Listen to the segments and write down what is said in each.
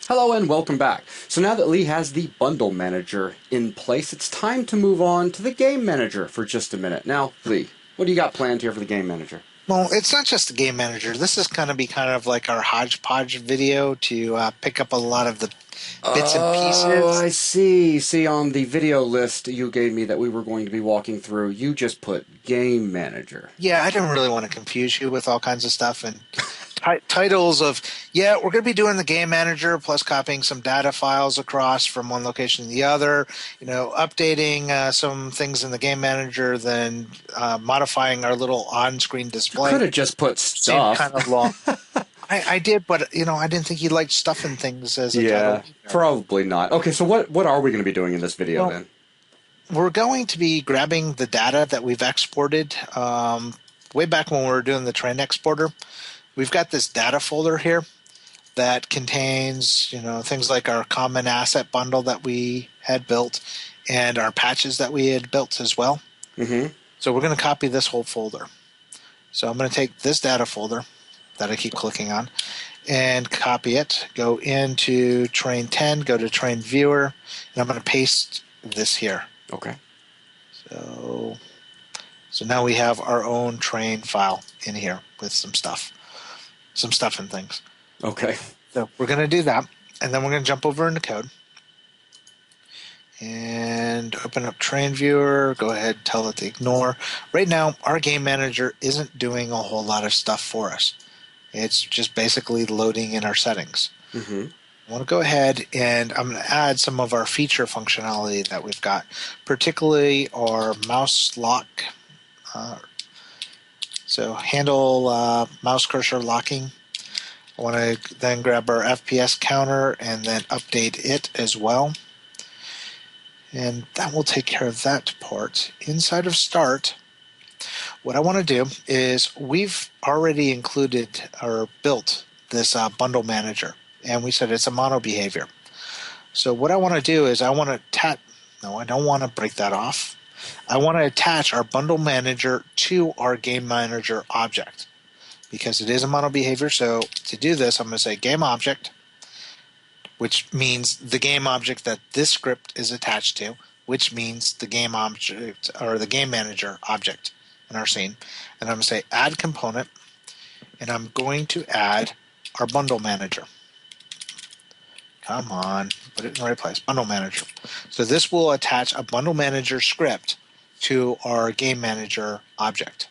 Hello and welcome back. So now that Lee has the bundle manager in place, it's time to move on to the game manager for just a minute. Now, Lee, what do you got planned here for the game manager? Well, it's not just the game manager. This is going to be kind of like our hodgepodge video to pick up a lot of the bits and Oh, pieces. I see. See, on the video list you gave me that we were going to be walking through, you just put game manager. Yeah, I didn't really want to confuse you with all kinds of stuff and titles of, yeah, we're going to be doing the game manager plus copying some data files across from one location to the other, updating some things in the game manager, then modifying our little on-screen You could display. have just put Seemed stuff. kind of long. I did, but I didn't think you liked stuffing things as a title Yeah, either. probably not. Okay, so what are we going to be doing in this video Well, then? we're going to be grabbing the data that we've exported way back when we were doing the train exporter. We've got this data folder here that contains, things like our common asset bundle that we had built and our patches that we had built as well. Mm-hmm. So we're going to copy this whole folder. So I'm going to take this data folder that I keep clicking on and copy it, go into train 10, go to train viewer, and I'm going to paste this here. Okay. So now we have our own train file in here with some stuff and things. Okay. So we're going to do that, and then we're going to jump over into code and open up train viewer, go ahead, tell it to ignore. Right now, our game manager isn't doing a whole lot of stuff for us. It's just basically loading in our settings. Mm-hmm. I want to go ahead and I'm going to add some of our feature functionality that we've got, particularly our mouse lock. So handle mouse cursor locking. I want to then grab our FPS counter and then update it as well. And that will take care of that part. Inside of Start, what I want to do is we've already included or built this bundle manager, and we said it's a mono behavior. So what I want to do is I want to no, I don't want to break that off. I want to attach our bundle manager to our game manager object because it is a mono behavior. So to do this, I'm going to say game object, which means the game object that this script is attached to, which means the game object or the game manager object in our scene. And I'm going to say add component, and I'm going to add our bundle manager. Come on, put it in the right place. Bundle manager. So this will attach a bundle manager script to our game manager object.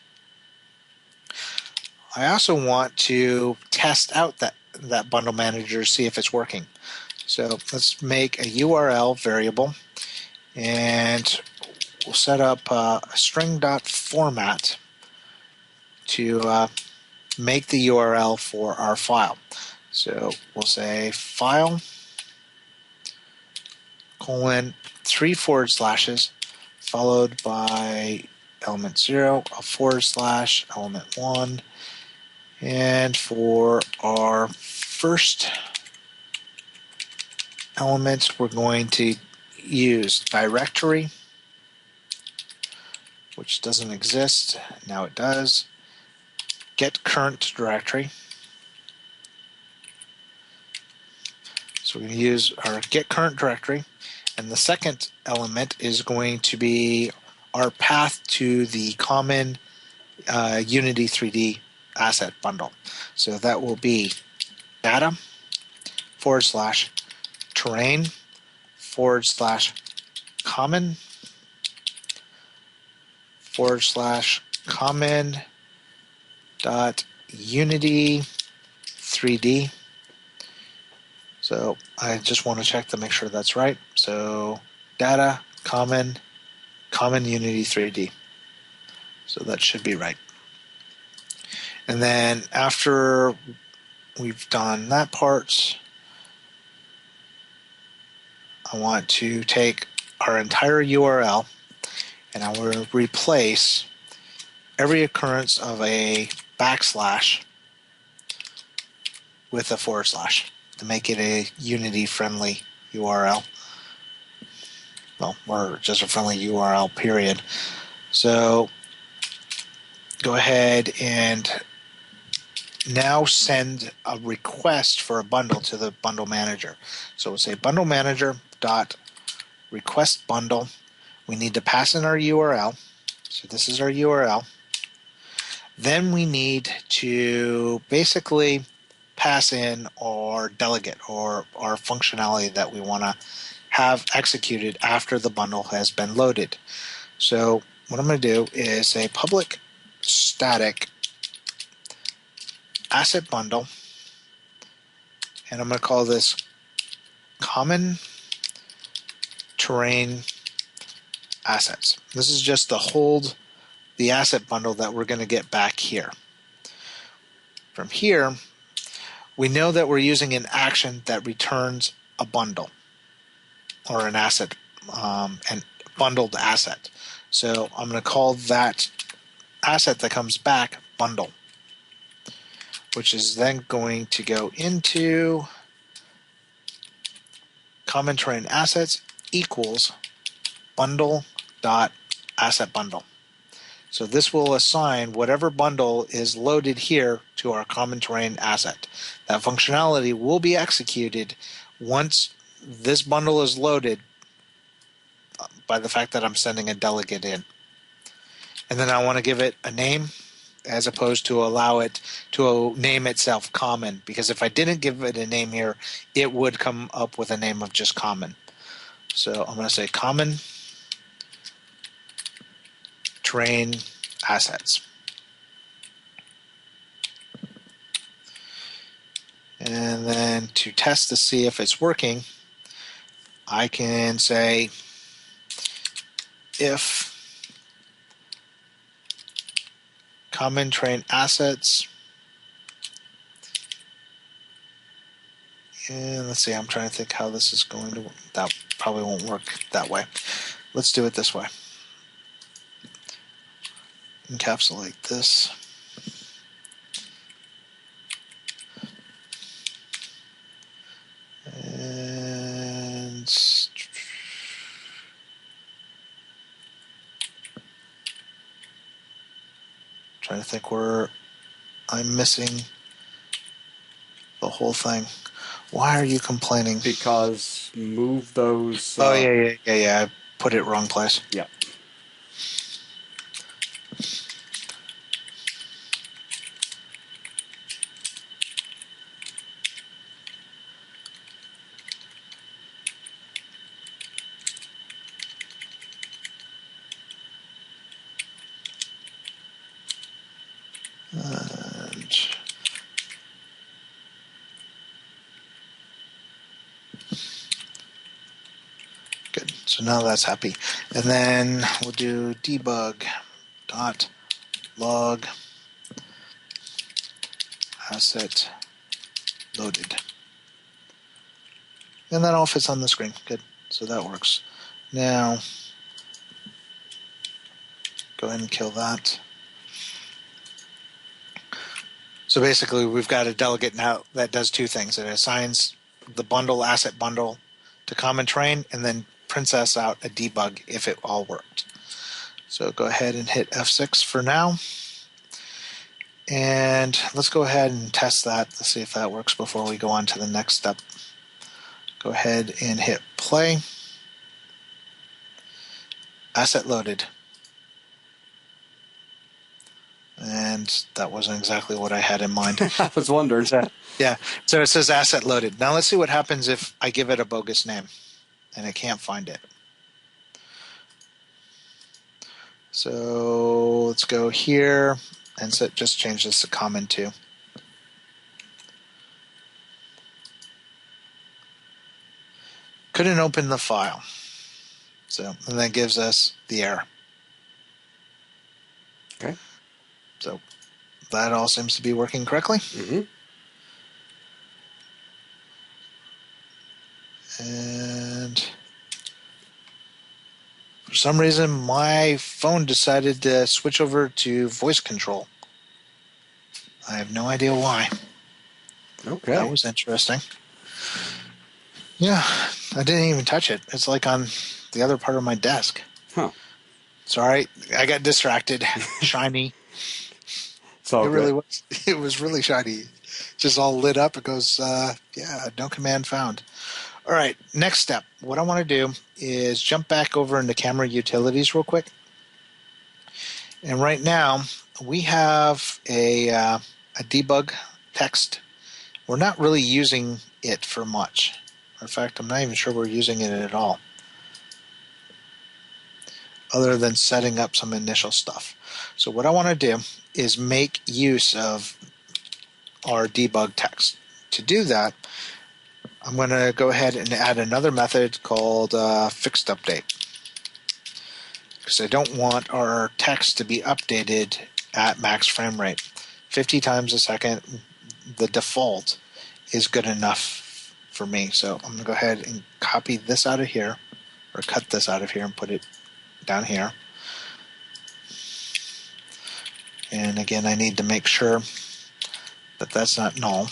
I also want to test out that bundle manager, see if it's working. So let's make a URL variable, and we'll set up a string.format to make the URL for our file. So we'll say file : 3 forward slashes followed by element 0, a forward slash, element 1, and for our first element we're going to use directory, which doesn't exist. Now it does. Get current directory. So we're going to use our get current directory, and the second element is going to be our path to the common Unity 3D asset bundle. So that will be data / terrain / common / common dot Unity 3D. So I just want to check to make sure that's right. So data common Unity 3D. So that should be right. And then after we've done that part, I want to take our entire URL and I will replace every occurrence of a backslash with a forward slash to make it a Unity friendly URL. Well, or just a friendly URL period. So go ahead and now send a request for a bundle to the bundle manager. So we'll say bundle manager dot request bundle. We need to pass in our URL. So this is our URL. Then we need to basically pass in our delegate or our functionality that we want to have executed after the bundle has been loaded. So what I'm going to do is say public static asset bundle, and I'm going to call this common terrain assets. This is just to hold the asset bundle that we're going to get back here. From here, we know that we're using an action that returns a bundle or an asset, and bundled asset. So I'm going to call that asset that comes back bundle, which is then going to go into common terrain assets equals bundle dot asset bundle. So this will assign whatever bundle is loaded here to our common terrain asset. That functionality will be executed once this bundle is loaded by the fact that I'm sending a delegate in. And then I want to give it a name as opposed to allow it to name itself common, because if I didn't give it a name here, it would come up with a name of just common. So I'm going to say common terrain assets. And then to test to see if it's working, I can say if common terrain assets, and let's see, I'm trying to think how this is going to work. That probably won't work that way. Let's do it this way. Encapsulate this. And trying to think where I'm missing the whole thing. Why are you complaining? Because move those. Oh yeah. I put it wrong place. Yeah. And good. So now that's happy. And then we'll do debug dot log asset loaded. And that all fits on the screen. Good. So that works. Now go ahead and kill that. So basically we've got a delegate now that does two things. It assigns the bundle asset bundle to common terrain and then prints us out a debug if it all worked. So go ahead and hit F6 for now. And let's go ahead and test that to see if that works before we go on to the next step. Go ahead and hit play. Asset loaded. And that wasn't exactly what I had in mind. I was wondering. Yeah, so it says asset loaded. Now let's see what happens if I give it a bogus name and it can't find it. So let's go here and so just change this to common too. Couldn't open the file. So, and that gives us the error. Okay. So that all seems to be working correctly. Mm-hmm. And for some reason, my phone decided to switch over to voice control. I have no idea why. Okay. That was interesting. Yeah, I didn't even touch it. It's like on the other part of my desk. Huh. Sorry, I got distracted. Shiny. So It really good. was. It was really shiny. Just all lit up. It goes, yeah, no command found. All right, next step. What I want to do is jump back over into camera utilities real quick. And right now, we have a debug text. We're not really using it for much. In fact, I'm not even sure we're using it at all, other than setting up some initial stuff. So what I want to do is make use of our debug text. To do that, I'm going to go ahead and add another method called fixed update, because I don't want our text to be updated at max frame rate. 50 times a second, the default, is good enough for me. So I'm going to go ahead and copy this out of here, or cut this out of here and put it down here. And again, I need to make sure that that's not null.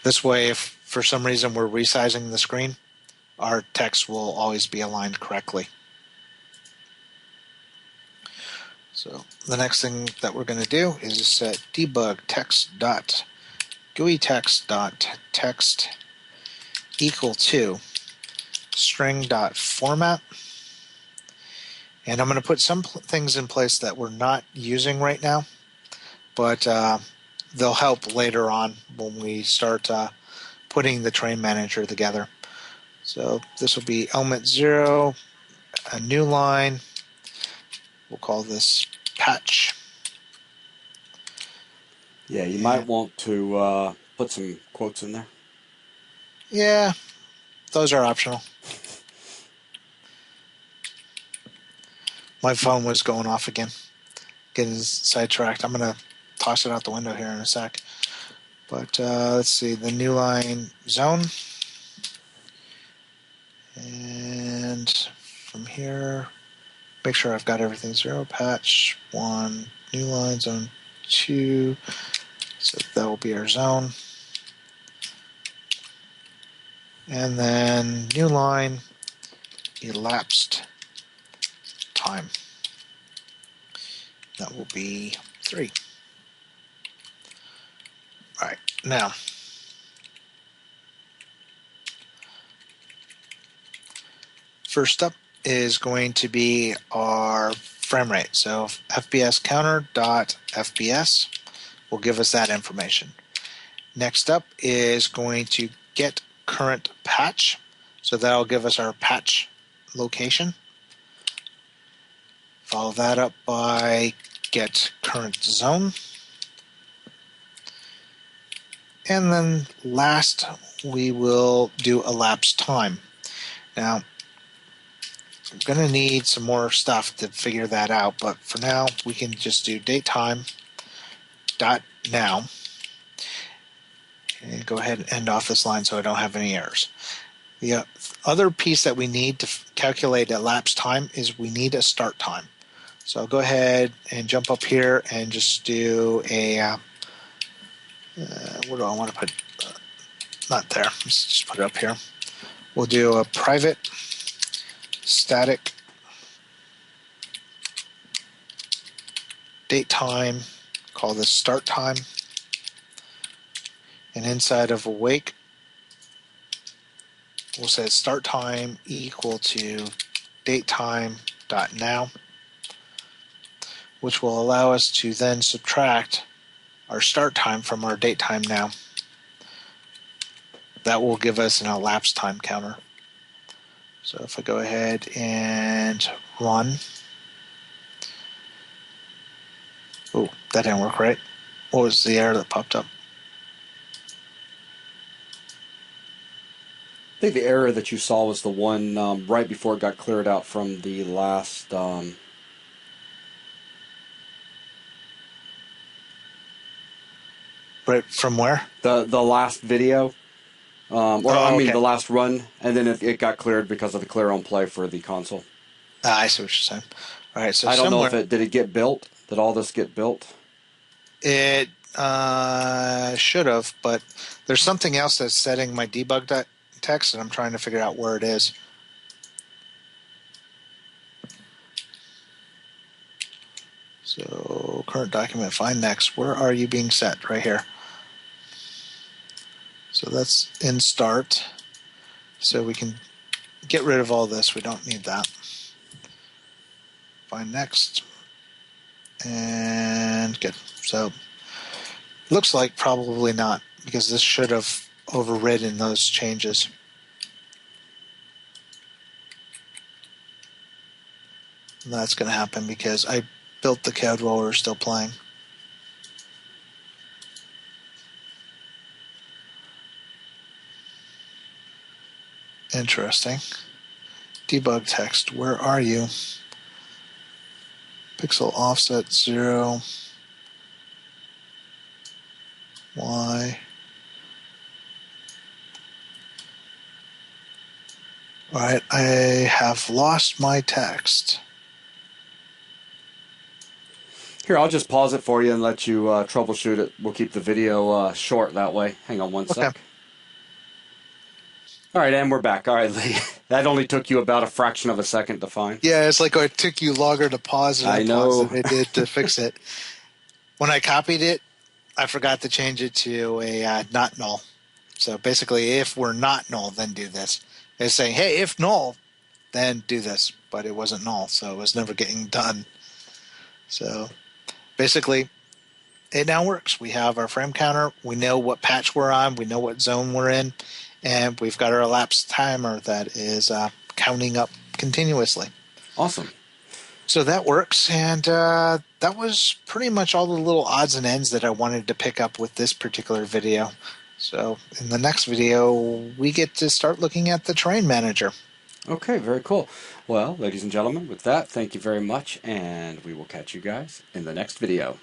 This way, if for some reason we're resizing the screen, our text will always be aligned correctly. So the next thing that we're going to do is set debug text.GUI-text.text equal to string.format. And I'm going to put some things in place that we're not using right now, but they'll help later on when we start putting the train manager together. So this will be element 0, a new line. We'll call this patch. Yeah, you might want to put some quotes in there. Yeah, those are optional. My phone was going off again. Getting sidetracked. I'm going to toss it out the window here in a sec. But let's see, the new line zone. And from here, make sure I've got everything 0, patch 1, new line zone 2. So that will be our zone. And then new line, elapsed time. That will be 3. All right, now first up is going to be our frame rate. So FPS counter dot FPS will give us that information. Next up is going to get current patch. So that'll give us our patch location. Follow that up by get current zone. And then last, we will do elapsed time. Now, I'm going to need some more stuff to figure that out, but for now, we can just do datetime dot now. And go ahead and end off this line so I don't have any errors. The other piece that we need to calculate elapsed time is we need a start time. So I'll go ahead and jump up here and just do a, what do I want to put? Not there. Let's just put it up here. We'll do a private static date time, call this start time. And inside of awake, we'll say start time equal to date time dot now, which will allow us to then subtract our start time from our date time now. That will give us an elapsed time counter. So if I go ahead and run, oh, that didn't work right. What was the error that popped up? I think the error that you saw was the one right before it got cleared out from the last. Right from where? The last video, I mean okay. the last run, and then it got cleared because of the clear on play for the console. I see what you're saying. All right, so I don't know somewhere if did it get built? Did all this get built? it should have, but there's something else that's setting my debug text, and I'm trying to figure out where it is. So current document, find next. Where are you being set? Right here. So that's in start. So we can get rid of all this. We don't need that. Find next. And good. So looks like probably not, because this should have overridden those changes. And that's going to happen because I built the code while we were still playing. Interesting. Debug text, where are you? Pixel offset 0. Y. Alright, I have lost my text. Here, I'll just pause it for you and let you troubleshoot it. We'll keep the video short that way. Hang on one sec. All right, and we're back. All right, Lee. That only took you about a fraction of a second to find. Yeah, it's like it took you longer to pause it. I know. Than it did to fix it. When I copied it, I forgot to change it to a not null. So basically, if we're not null, then do this. It's saying, hey, if null, then do this. But it wasn't null, so it was never getting done. So basically, it now works. We have our frame counter. We know what patch we're on. We know what zone we're in. And we've got our elapsed timer that is counting up continuously. Awesome. So that works, and that was pretty much all the little odds and ends that I wanted to pick up with this particular video. So in the next video, we get to start looking at the terrain manager. Okay, very cool. Well, ladies and gentlemen, with that, thank you very much, and we will catch you guys in the next video.